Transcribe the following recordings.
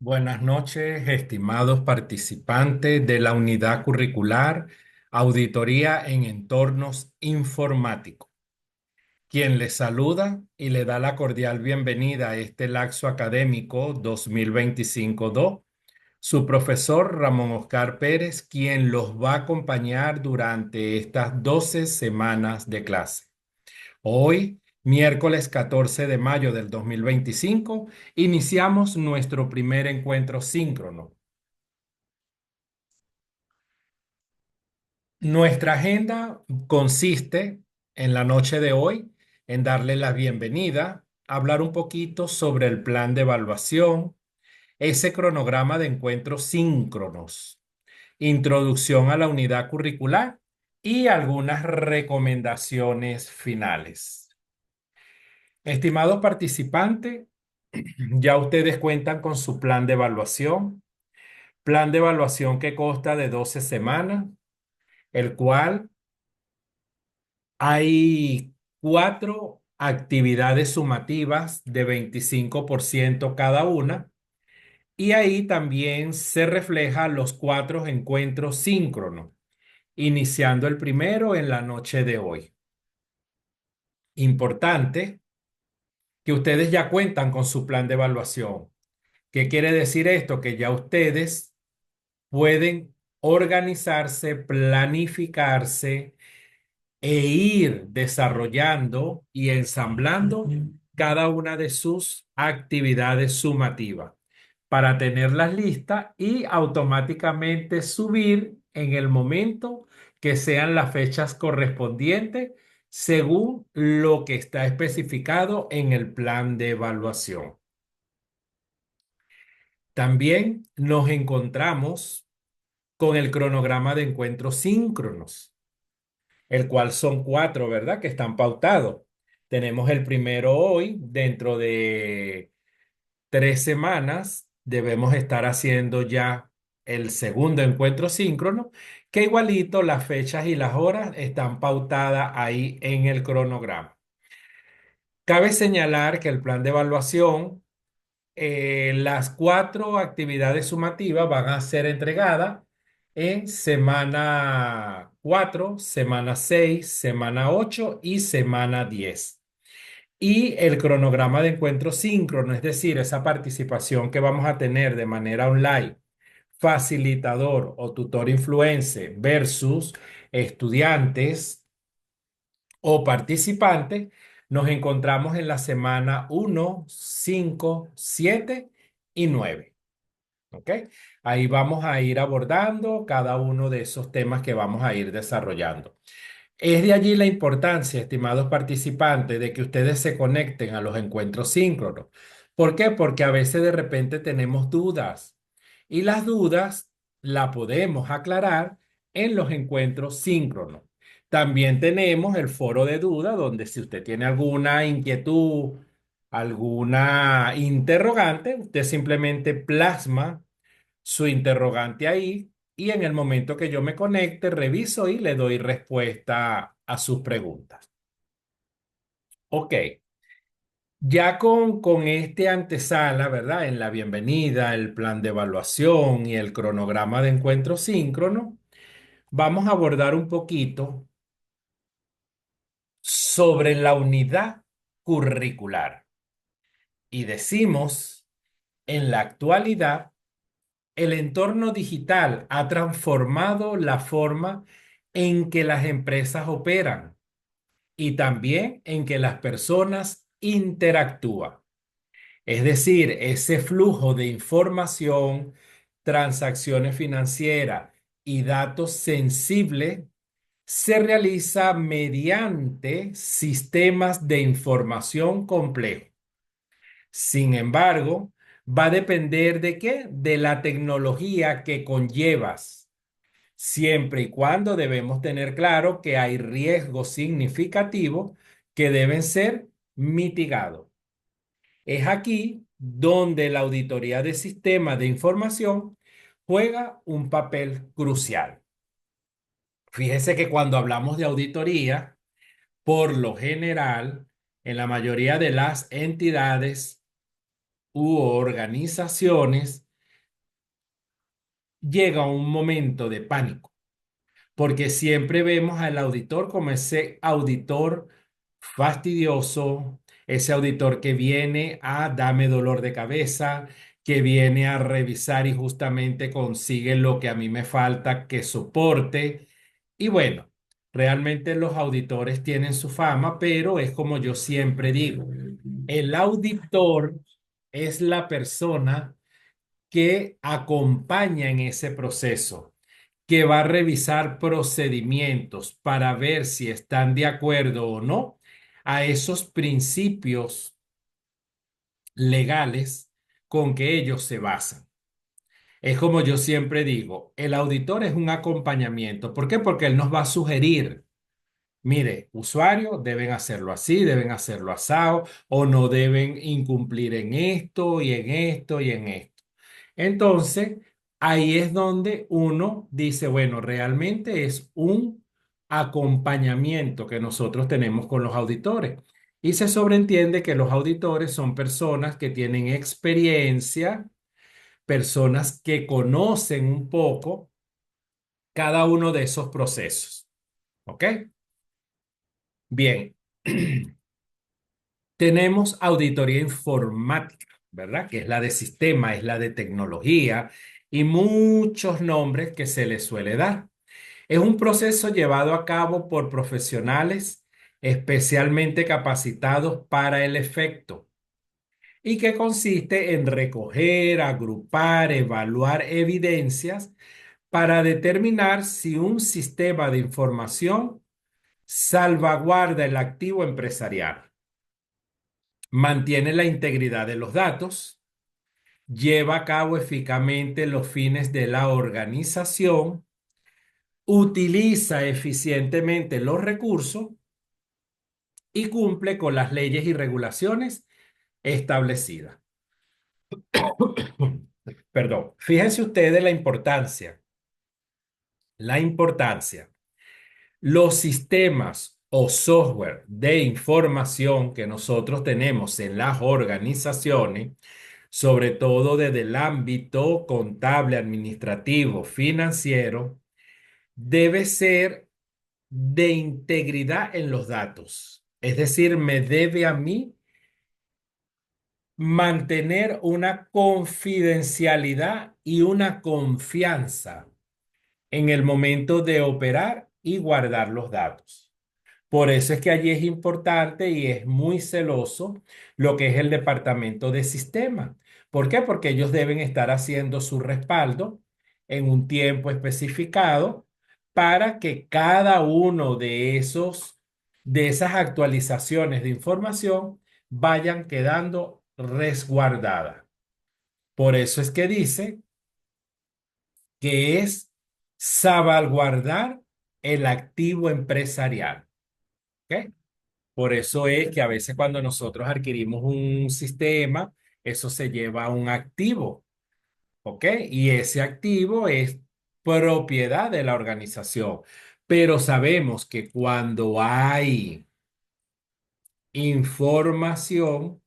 Buenas noches, estimados participantes de la unidad curricular Auditoría en Entornos Informáticos. Quien les saluda y le da la cordial bienvenida a este laxo académico 2025-2, su profesor Ramón Oscar Pérez, quien los va a acompañar durante estas 12 semanas de clase. Hoy, miércoles 14 de mayo del 2025, iniciamos nuestro primer encuentro síncrono. Nuestra agenda consiste en la noche de hoy en darle la bienvenida, hablar un poquito sobre el plan de evaluación, ese cronograma de encuentros síncronos, introducción a la unidad curricular y algunas recomendaciones finales. Estimados participantes, ya ustedes cuentan con su plan de evaluación que consta de 12 semanas, el cual hay cuatro actividades sumativas de 25% cada una, y ahí también se reflejan los cuatro encuentros síncronos, iniciando el primero en la noche de hoy. Importante que ustedes ya cuentan con su plan de evaluación. ¿Qué quiere decir esto? Que ya ustedes pueden organizarse, planificarse e ir desarrollando y ensamblando cada una de sus actividades sumativas para tenerlas listas y automáticamente subir en el momento que sean las fechas correspondientes según lo que está especificado en el plan de evaluación. También nos encontramos con el cronograma de encuentros síncronos, el cual son cuatro, ¿verdad? Que están pautados. Tenemos el primero hoy, dentro de 3 semanas debemos estar haciendo ya el segundo encuentro síncrono, que igualito las fechas y las horas están pautadas ahí en el cronograma. Cabe señalar que el plan de evaluación, las cuatro actividades sumativas van a ser entregadas en semana 4, semana 6, semana 8 y semana 10. Y el cronograma de encuentro síncrono, es decir, esa participación que vamos a tener de manera online, facilitador o tutor influencer versus estudiantes o participantes, nos encontramos en la semana 1, 5, 7 y 9. ¿Ok? Ahí vamos a ir abordando cada uno de esos temas que vamos a ir desarrollando. Es de allí la importancia, estimados participantes, de que ustedes se conecten a los encuentros síncronos. ¿Por qué? Porque a veces de repente tenemos dudas y las dudas las podemos aclarar en los encuentros síncronos. También tenemos el foro de duda, donde si usted tiene alguna inquietud, alguna interrogante, usted simplemente plasma su interrogante ahí y en el momento que yo me conecte, reviso y le doy respuesta a sus preguntas. Ok, ya con este antesala, ¿verdad? En la bienvenida, el plan de evaluación y el cronograma de encuentro síncrono, vamos a abordar un poquito sobre la unidad curricular. Y decimos, en la actualidad, el entorno digital ha transformado la forma en que las empresas operan y también en que las personas interactúan. Es decir, ese flujo de información, transacciones financieras y datos sensibles se realiza mediante sistemas de información complejos. Sin embargo, va a depender de qué, de la tecnología que conllevas, siempre y cuando debemos tener claro que hay riesgos significativos que deben ser mitigados. Es aquí donde la auditoría de sistemas de información juega un papel crucial. Fíjese que cuando hablamos de auditoría, por lo general, en la mayoría de las entidades u organizaciones, llega un momento de pánico, porque siempre vemos al auditor como ese auditor fastidioso, ese auditor que viene a dame dolor de cabeza, que viene a revisar y justamente consigue lo que a mí me falta que soporte. Y bueno, realmente los auditores tienen su fama, pero es como yo siempre digo, el auditor es la persona que acompaña en ese proceso, que va a revisar procedimientos para ver si están de acuerdo o no a esos principios legales con que ellos se basan. Es como yo siempre digo, el auditor es un acompañamiento. ¿Por qué? Porque él nos va a sugerir. Mire, usuarios deben hacerlo así, deben hacerlo asado, o no deben incumplir en esto y en esto y en esto. Entonces, ahí es donde uno dice, bueno, realmente es un acompañamiento que nosotros tenemos con los auditores. Y se sobreentiende que los auditores son personas que tienen experiencia, personas que conocen un poco cada uno de esos procesos. ¿Ok? Bien. Tenemos auditoría informática, ¿verdad? Que es la de sistema, es la de tecnología y muchos nombres que se le suele dar. Es un proceso llevado a cabo por profesionales especialmente capacitados para el efecto y que consiste en recoger, agrupar, evaluar evidencias para determinar si un sistema de información salvaguarda el activo empresarial, mantiene la integridad de los datos, lleva a cabo eficazmente los fines de la organización, utiliza eficientemente los recursos y cumple con las leyes y regulaciones establecidas. Perdón, fíjense ustedes la importancia. Los sistemas o software de información que nosotros tenemos en las organizaciones, sobre todo desde el ámbito contable, administrativo, financiero, debe ser de integridad en los datos. Es decir, me debe a mí mantener una confidencialidad y una confianza en el momento de operar y guardar los datos. Por eso es que allí es importante y es muy celoso lo que es el departamento de sistema. ¿Por qué? Porque ellos deben estar haciendo su respaldo en un tiempo especificado para que cada uno de esas actualizaciones de información vayan quedando resguardadas. Por eso es que dice que es salvaguardar el activo empresarial. ¿Ok? Por eso es que a veces cuando nosotros adquirimos un sistema, eso se lleva a un activo, ¿ok? Y ese activo es propiedad de la organización. Pero sabemos que cuando hay información,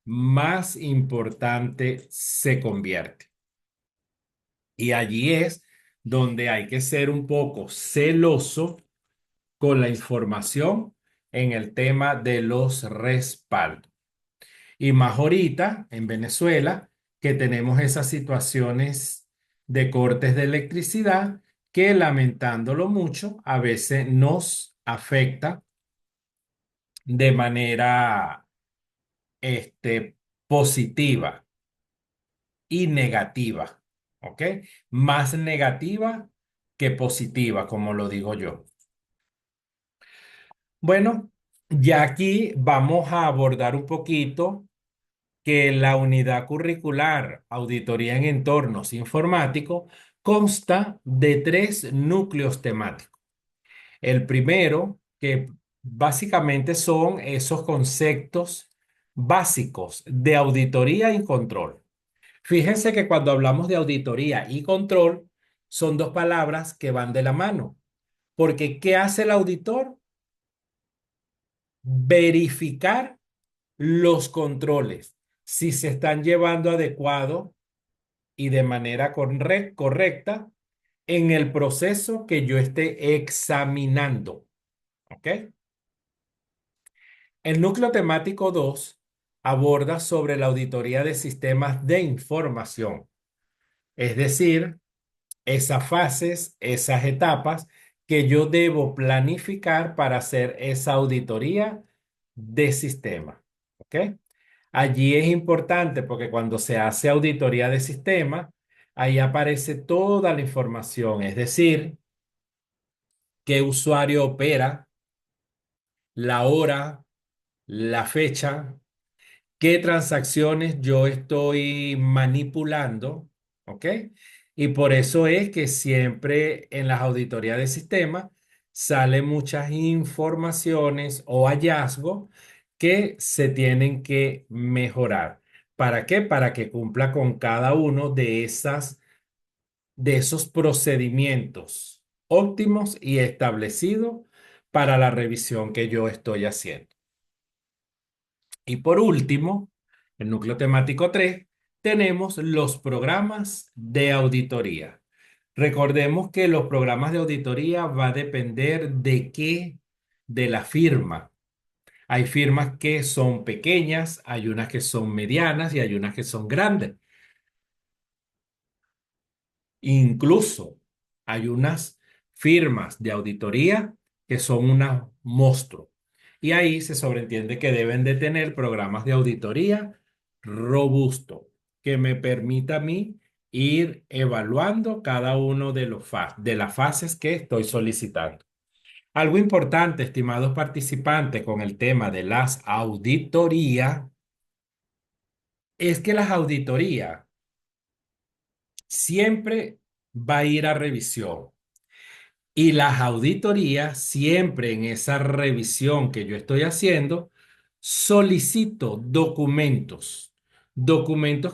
más importante se convierte. Y allí es donde hay que ser un poco celoso con la información en el tema de los respaldos. Y más ahorita en Venezuela, que tenemos esas situaciones de cortes de electricidad que lamentándolo mucho, a veces nos afecta de manera positiva y negativa, ¿ok? Más negativa que positiva, como lo digo yo. Bueno, ya aquí vamos a abordar un poquito que la unidad curricular Auditoría en Entornos Informáticos consta de tres núcleos temáticos. El primero, que básicamente son esos conceptos básicos de auditoría y control. Fíjense que cuando hablamos de auditoría y control, son dos palabras que van de la mano, porque ¿qué hace el auditor? Verificar los controles, si se están llevando adecuado, y de manera correcta en el proceso que yo esté examinando. ¿Ok? El núcleo temático 2 aborda sobre la auditoría de sistemas de información, es decir, esas fases, esas etapas que yo debo planificar para hacer esa auditoría de sistema. ¿Ok? Allí es importante porque cuando se hace auditoría de sistema, ahí aparece toda la información, es decir, qué usuario opera, la hora, la fecha, qué transacciones yo estoy manipulando, ¿ok? Y por eso es que siempre en las auditorías de sistema salen muchas informaciones o hallazgos que se tienen que mejorar. ¿Para qué? Para que cumpla con cada uno de esos procedimientos óptimos y establecidos para la revisión que yo estoy haciendo. Y por último, el núcleo temático 3 tenemos los programas de auditoría. Recordemos que los programas de auditoría va a depender de qué, de la firma. Hay firmas que son pequeñas, hay unas que son medianas y hay unas que son grandes. Incluso hay unas firmas de auditoría que son unos monstruos. Y ahí se sobreentiende que deben de tener programas de auditoría robusto que me permita a mí ir evaluando cada uno de de las fases que estoy solicitando. Algo importante, estimados participantes, con el tema de las auditorías, es que las auditorías siempre va a ir a revisión. Y las auditorías, siempre en esa revisión que yo estoy haciendo, solicito documentos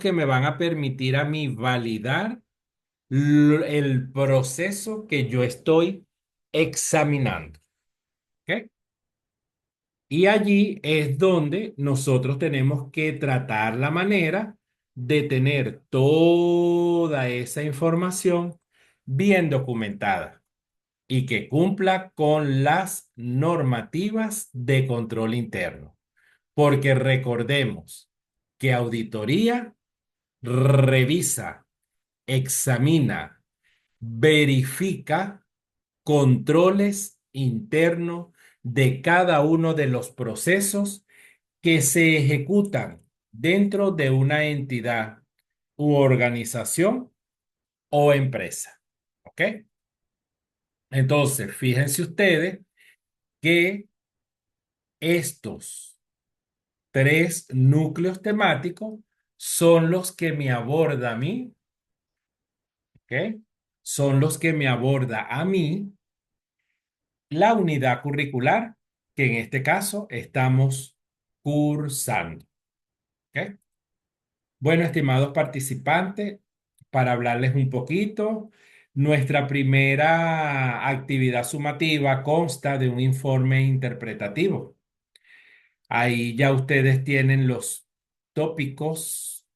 que me van a permitir a mí validar el proceso que yo estoy examinando. ¿Ok? Y allí es donde nosotros tenemos que tratar la manera de tener toda esa información bien documentada y que cumpla con las normativas de control interno. Porque recordemos que auditoría revisa, examina, verifica controles internos de cada uno de los procesos que se ejecutan dentro de una entidad u organización o empresa. ¿Ok? Entonces, fíjense ustedes que estos tres núcleos temáticos son los que me aborda a mí, ¿ok? Son los que me aborda a mí la unidad curricular que en este caso estamos cursando, ¿ok? Bueno, estimados participantes, para hablarles un poquito, nuestra primera actividad sumativa consta de un informe interpretativo. Ahí ya ustedes tienen los tópicos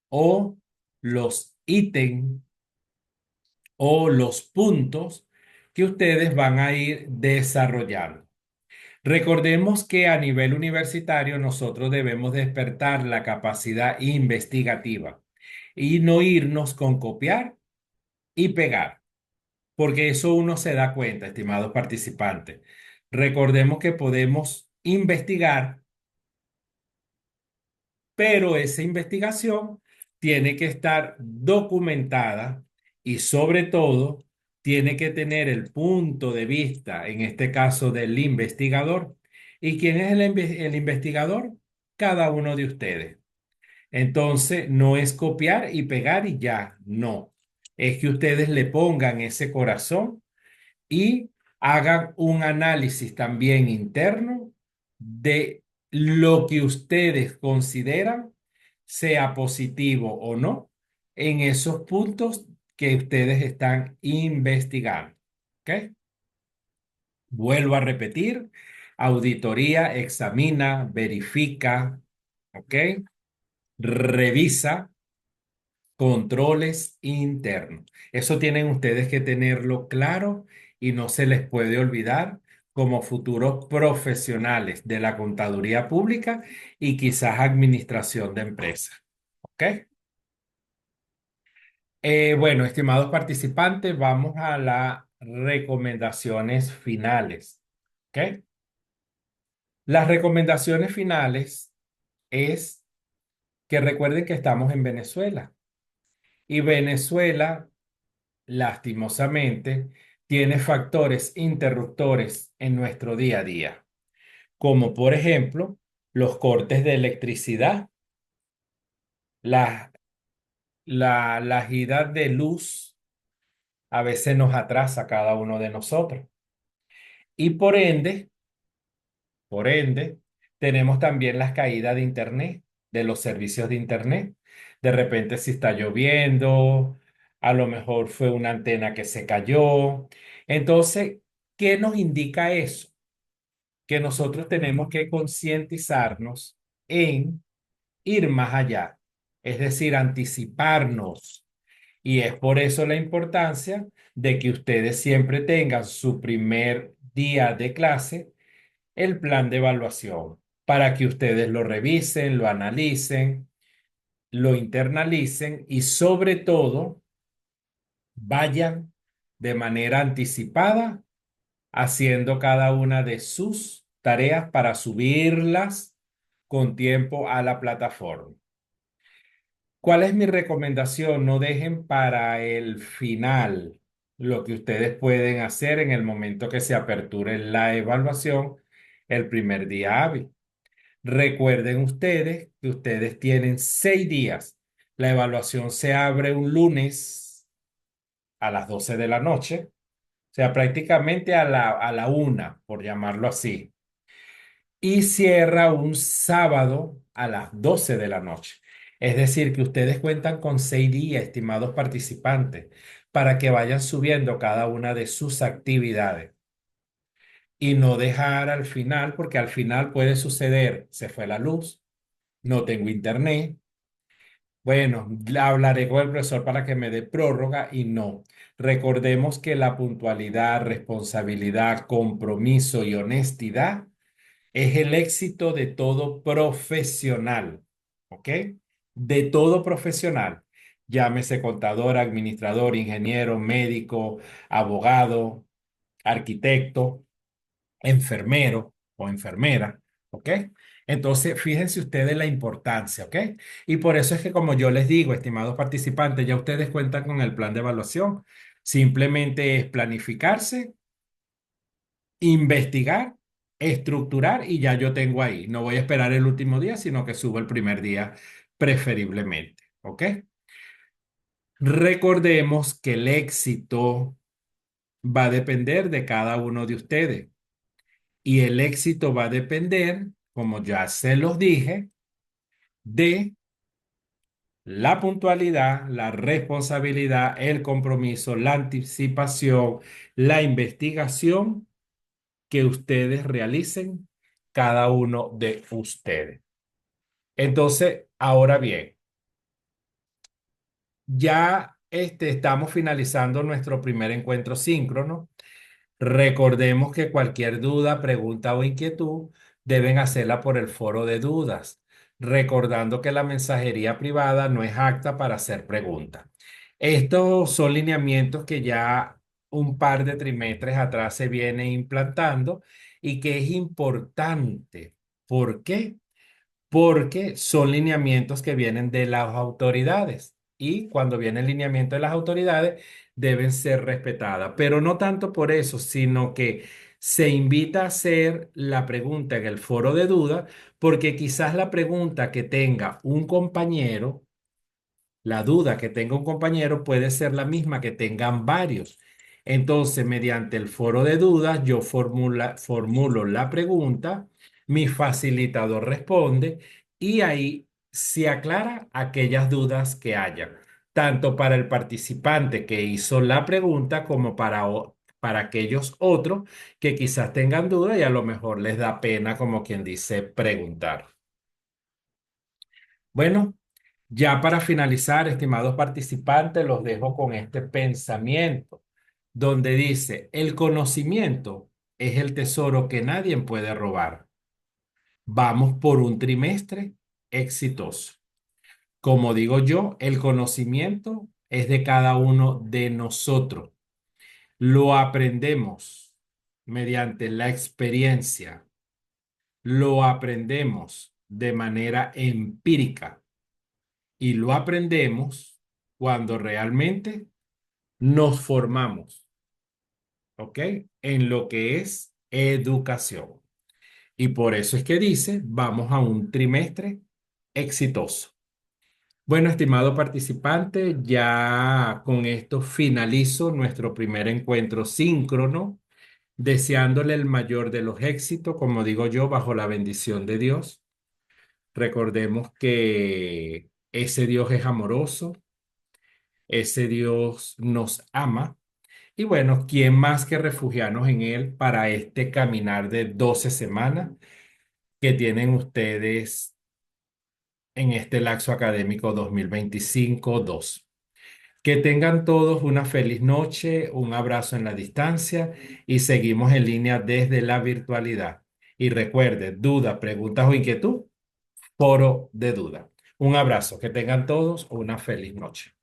o los ítems o los puntos que ustedes van a ir desarrollando. Recordemos que a nivel universitario nosotros debemos despertar la capacidad investigativa y no irnos con copiar y pegar, porque eso uno se da cuenta, estimados participantes. Recordemos que podemos investigar, pero esa investigación tiene que estar documentada y sobre todo tiene que tener el punto de vista, en este caso del investigador. ¿Y quién es el investigador? Cada uno de ustedes. Entonces, no es copiar y pegar y ya, no. Es que ustedes le pongan ese corazón y hagan un análisis también interno de lo que ustedes consideran sea positivo o no en esos puntos que ustedes están investigando. ¿Ok? Vuelvo a repetir, auditoría examina, verifica, ¿ok? Revisa, controles internos. Eso tienen ustedes que tenerlo claro y no se les puede olvidar como futuros profesionales de la contaduría pública y quizás administración de empresas. ¿Ok? Bueno, estimados participantes, vamos a las recomendaciones finales. ¿Ok? Las recomendaciones finales es que recuerden que estamos en Venezuela y Venezuela, lastimosamente, tiene factores interruptores en nuestro día a día, como por ejemplo los cortes de electricidad, las las idas de luz a veces nos atrasa a cada uno de nosotros. Y por ende, tenemos también las caídas de Internet, de los servicios de Internet. De repente, si está lloviendo, a lo mejor fue una antena que se cayó. Entonces, ¿qué nos indica eso? Que nosotros tenemos que concientizarnos en ir más allá, es decir, anticiparnos. Y es por eso la importancia de que ustedes siempre tengan su primer día de clase el plan de evaluación para que ustedes lo revisen, lo analicen, lo internalicen y sobre todo vayan de manera anticipada haciendo cada una de sus tareas para subirlas con tiempo a la plataforma. ¿Cuál es mi recomendación? No dejen para el final lo que ustedes pueden hacer en el momento que se aperture la evaluación el primer día hábil. Recuerden ustedes que ustedes tienen 6 días. La evaluación se abre un lunes a las 12 de la noche, o sea, prácticamente a la 1, por llamarlo así, y cierra un sábado a las 12 de la noche. Es decir, que ustedes cuentan con 6 días, estimados participantes, para que vayan subiendo cada una de sus actividades y no dejar al final, porque al final puede suceder, se fue la luz, no tengo internet. Bueno, hablaré con el profesor para que me dé prórroga y no. Recordemos que la puntualidad, responsabilidad, compromiso y honestidad es el éxito de todo profesional, ¿ok? De todo profesional. Llámese contador, administrador, ingeniero, médico, abogado, arquitecto, enfermero o enfermera, ¿ok? Entonces, fíjense ustedes la importancia, ¿ok? Y por eso es que, como yo les digo, estimados participantes, ya ustedes cuentan con el plan de evaluación. Simplemente es planificarse, investigar, estructurar y ya yo tengo ahí. No voy a esperar el último día, sino que subo el primer día preferiblemente, ¿ok? Recordemos que el éxito va a depender de cada uno de ustedes. Y el éxito va a depender, como ya se los dije, de la puntualidad, la responsabilidad, el compromiso, la anticipación, la investigación que ustedes realicen, cada uno de ustedes. Entonces, ahora bien, ya estamos finalizando nuestro primer encuentro síncrono. Recordemos que cualquier duda, pregunta o inquietud deben hacerla por el foro de dudas, recordando que la mensajería privada no es apta para hacer preguntas. Estos son lineamientos que ya un par de trimestres atrás se viene implantando y que es importante. ¿Por qué? Porque son lineamientos que vienen de las autoridades y cuando viene el lineamiento de las autoridades deben ser respetadas, pero no tanto por eso, sino que se invita a hacer la pregunta en el foro de duda porque quizás la pregunta que tenga un compañero, la duda que tenga un compañero puede ser la misma que tengan varios. Entonces, mediante el foro de dudas, yo formulo la pregunta, mi facilitador responde y ahí se aclara aquellas dudas que haya, tanto para el participante que hizo la pregunta como para aquellos otros que quizás tengan dudas y a lo mejor les da pena, como quien dice, preguntar. Bueno. Ya para finalizar, estimados participantes, los dejo con este pensamiento, donde dice, el conocimiento es el tesoro que nadie puede robar. Vamos por un trimestre exitoso. Como digo yo, el conocimiento es de cada uno de nosotros. Lo aprendemos mediante la experiencia, lo aprendemos de manera empírica y lo aprendemos cuando realmente nos formamos, ¿ok? En lo que es educación. Y por eso es que dice, vamos a un trimestre exitoso. Bueno, estimado participante, ya con esto finalizo nuestro primer encuentro síncrono, deseándole el mayor de los éxitos, como digo yo, bajo la bendición de Dios. Recordemos que ese Dios es amoroso, ese Dios nos ama. Y bueno, ¿quién más que refugiarnos en Él para este caminar de 12 semanas que tienen ustedes en este lapso académico 2025-2? Que tengan todos una feliz noche, un abrazo en la distancia y seguimos en línea desde la virtualidad. Y recuerde, duda, preguntas o inquietud, foro de duda. Un abrazo, que tengan todos una feliz noche.